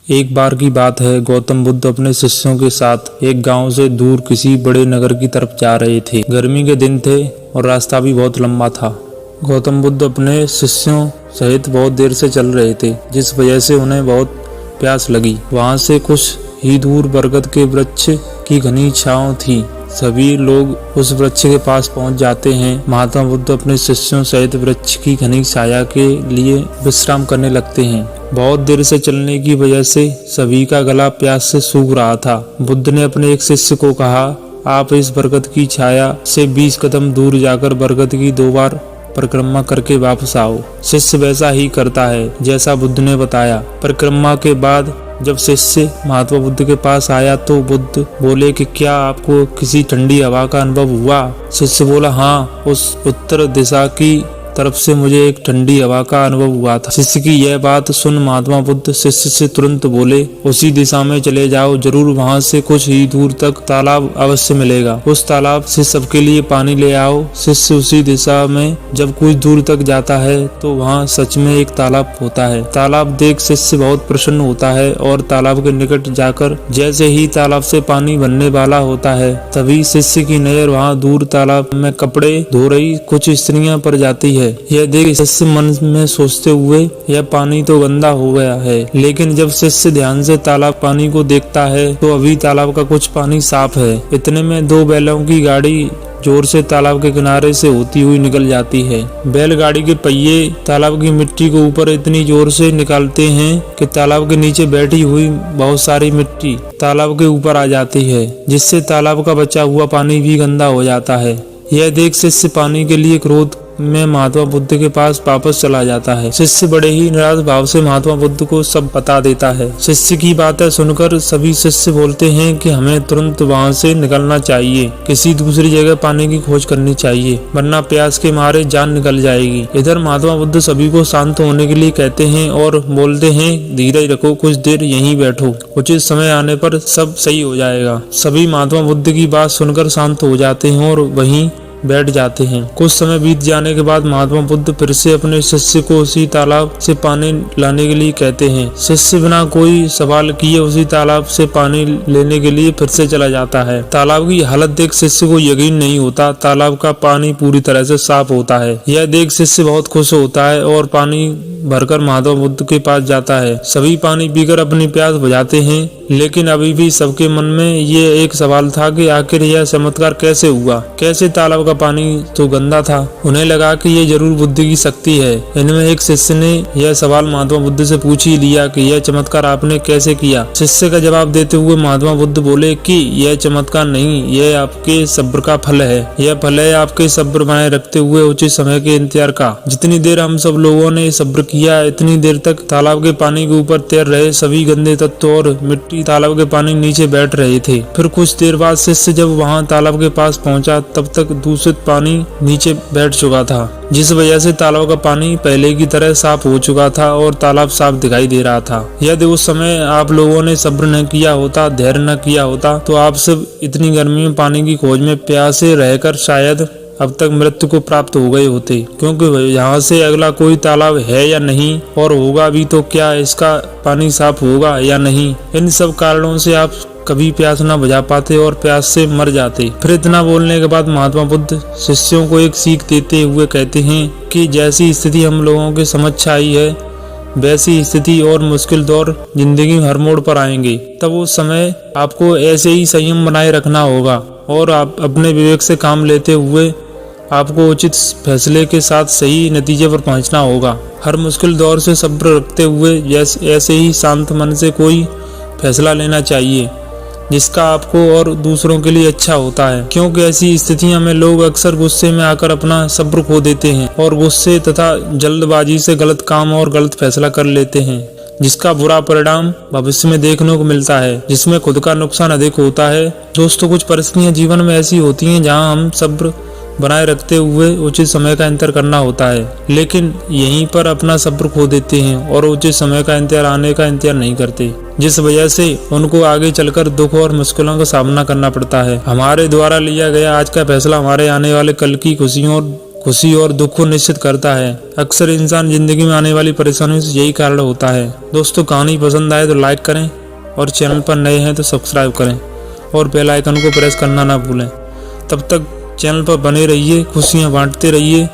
एक बार की बात है, गौतम बुद्ध अपने शिष्यों के साथ एक गांव से दूर किसी बड़े नगर की तरफ जा रहे थे। गर्मी के दिन थे और रास्ता भी बहुत लंबा था। गौतम बुद्ध अपने शिष्यों सहित बहुत देर से चल रहे थे, जिस वजह से उन्हें बहुत प्यास लगी। वहां से कुछ ही दूर बरगद के वृक्ष की घनी छांव थी। सभी लोग उस वृक्ष के पास पहुंच जाते हैं। महात्मा बुद्ध अपने शिष्यों सहित वृक्ष की घनी छाया के लिए विश्राम करने लगते हैं। बहुत देर से चलने की वजह से सभी का गला प्यास से सूख रहा था। बुद्ध ने अपने एक शिष्य को कहा, आप इस बरगद की छाया से 20 कदम दूर जाकर बरगद की 2 बार परिक्रमा करके वापस आओ। शिष्य वैसा ही करता है जैसा बुद्ध ने बताया। परिक्रमा के बाद जब शिष्य महात्मा बुद्ध के पास आया तो बुद्ध बोले कि क्या आपको किसी ठंडी हवा का अनुभव हुआ? शिष्य बोला, हाँ, उस उत्तर दिशा की तरफ से मुझे एक ठंडी हवा का अनुभव हुआ था। शिष्य की यह बात सुन महात्मा बुद्ध शिष्य से तुरंत बोले, उसी दिशा में चले जाओ, जरूर वहां से कुछ ही दूर तक तालाब अवश्य मिलेगा। उस तालाब से सबके लिए पानी ले आओ। शिष्य उसी दिशा में जब कुछ दूर तक जाता है तो वहाँ सच में एक तालाब होता है। तालाब देख शिष्य बहुत प्रसन्न होता है और तालाब के निकट जाकर जैसे ही तालाब से पानी भरने वाला होता है, तभी शिष्य की नजर वहाँ दूर तालाब में कपड़े धो रही कुछ स्त्रियां पर जाती है। यह देख शिष्य मन में सोचते हुए, यह पानी तो गंदा हो गया है। लेकिन जब शिष्य ध्यान से तालाब पानी को देखता है तो अभी तालाब का कुछ पानी साफ है। इतने में 2 बैलों की गाड़ी जोर से तालाब के किनारे से होती हुई निकल जाती है। बैलगाड़ी के पहिए तालाब की मिट्टी को ऊपर इतनी जोर से निकालते हैं कि तालाब के नीचे बैठी हुई बहुत सारी मिट्टी तालाब के ऊपर आ जाती है, जिससे तालाब का बचा हुआ पानी भी गंदा हो जाता है। यह देख शिष्य पानी के लिए क्रोध में महात्मा बुद्ध के पास वापस चला जाता है। शिष्य बड़े ही निराश भाव से महात्मा बुद्ध को सब बता देता है। शिष्य की बातें सुनकर सभी शिष्य बोलते हैं कि हमें तुरंत वहां से निकलना चाहिए, किसी दूसरी जगह पानी की खोज करनी चाहिए, वरना प्यास के मारे जान निकल जाएगी। इधर महात्मा बुद्ध सभी को शांत होने के लिए कहते हैं और बोलते हैं, धीरज रखो, कुछ देर यहीं बैठो, उचित समय आने पर सब सही हो जाएगा। सभी महात्मा बुद्ध की बात सुनकर शांत हो जाते हैं और वहीं बैठ जाते हैं। कुछ समय बीत जाने के बाद महात्मा बुद्ध फिर से अपने शिष्य को उसी तालाब से पानी लाने के लिए कहते हैं। शिष्य बिना कोई सवाल किए उसी तालाब से पानी लेने के लिए फिर से चला जाता है। तालाब की हालत देख शिष्य को यकीन नहीं होता। तालाब का पानी पूरी तरह से साफ होता है। यह देख शिष्य बहुत खुश होता है और पानी भरकर महात्मा बुद्ध के पास जाता है। सभी पानी पीकर अपनी प्यास बुझाते हैं, लेकिन अभी भी सबके मन में ये एक सवाल था कि आखिर यह चमत्कार कैसे हुआ? कैसे तालाब का पानी तो गंदा था? उन्हें लगा कि ये जरूर बुद्ध की शक्ति है। इनमें एक शिष्य ने यह सवाल महात्मा बुद्ध से पूछ ही लिया कि यह चमत्कार आपने कैसे किया? शिष्य का जवाब देते हुए महात्मा बुद्ध बोले कि यह चमत्कार नहीं, यह आपके सब्र का फल है। यह फल है आपके सब्र बनाए रखते हुए उचित समय के इंतजार का। जितनी देर हम सब लोगों ने सब्र किया, इतनी देर तक तालाब के पानी के ऊपर तैर रहे सभी गंदे तत्व और मिट्टी तालाब के पानी नीचे बैठ रहे थे। फिर कुछ देर बाद शिष्य जब वहां तालाब के पास पहुंचा, तब तक दूषित पानी नीचे बैठ चुका था, जिस वजह से तालाब का पानी पहले की तरह साफ हो चुका था और तालाब साफ दिखाई दे रहा था। यदि उस समय आप लोगों ने सब्र न किया होता, धैर्य न किया होता, तो आप सब इतनी गर्मी में पानी की खोज में प्यासे रहकर शायद अब तक मृत्यु को प्राप्त हो गए होते। क्योंकि यहाँ से अगला कोई तालाब है या नहीं, और होगा भी तो क्या इसका पानी साफ होगा या नहीं? इन सब कारणों से आप कभी प्यास न बुझा पाते और प्यास से मर जाते। फिर इतना बोलने के बाद महात्मा बुद्ध शिष्यों को एक सीख देते हुए कहते हैं कि जैसी स्थिति हम लोगों के समक्ष आई है, वैसी स्थिति और मुश्किल दौर जिंदगी हर मोड़ पर आएंगे। तब उस समय आपको ऐसे ही संयम बनाए रखना होगा और आप अपने विवेक से काम लेते हुए आपको उचित फैसले के साथ सही नतीजे पर पहुंचना होगा। हर मुश्किल दौर से सब्र रखते हुए ऐसे ही शांत मन से कोई फैसला लेना चाहिए जिसका आपको और दूसरों के लिए अच्छा होता है। क्योंकि ऐसी स्थितियों में लोग अक्सर गुस्से में आकर अपना सब्र खो देते हैं और गुस्से तथा जल्दबाजी से गलत काम और गलत फैसला कर लेते हैं, जिसका बुरा परिणाम भविष्य में देखने को मिलता है, जिसमें खुद का नुकसान अधिक होता है। दोस्तों, कुछ परिस्थितियां जीवन में ऐसी होती हैं जहां हम सब्र बनाए रखते हुए उचित समय का इंतजार करना होता है, लेकिन यहीं पर अपना सब्र खो देते हैं और उचित समय का इंतजार आने का इंतजार नहीं करते, जिस वजह से उनको आगे चलकर दुख और मुश्किलों का सामना करना पड़ता है। हमारे द्वारा लिया गया आज का फैसला हमारे आने वाले कल की खुशियों और खुशी और दुख को निश्चित करता है। अक्सर इंसान जिंदगी में आने वाली परेशानियों से यही कारण होता है। दोस्तों, कहानी पसंद आए तो लाइक करें और चैनल पर नए हैं तो सब्सक्राइब करें और बेल आइकन को प्रेस करना ना भूलें। तब तक चैनल पर बने रहिए, खुशियां बांटते रहिए।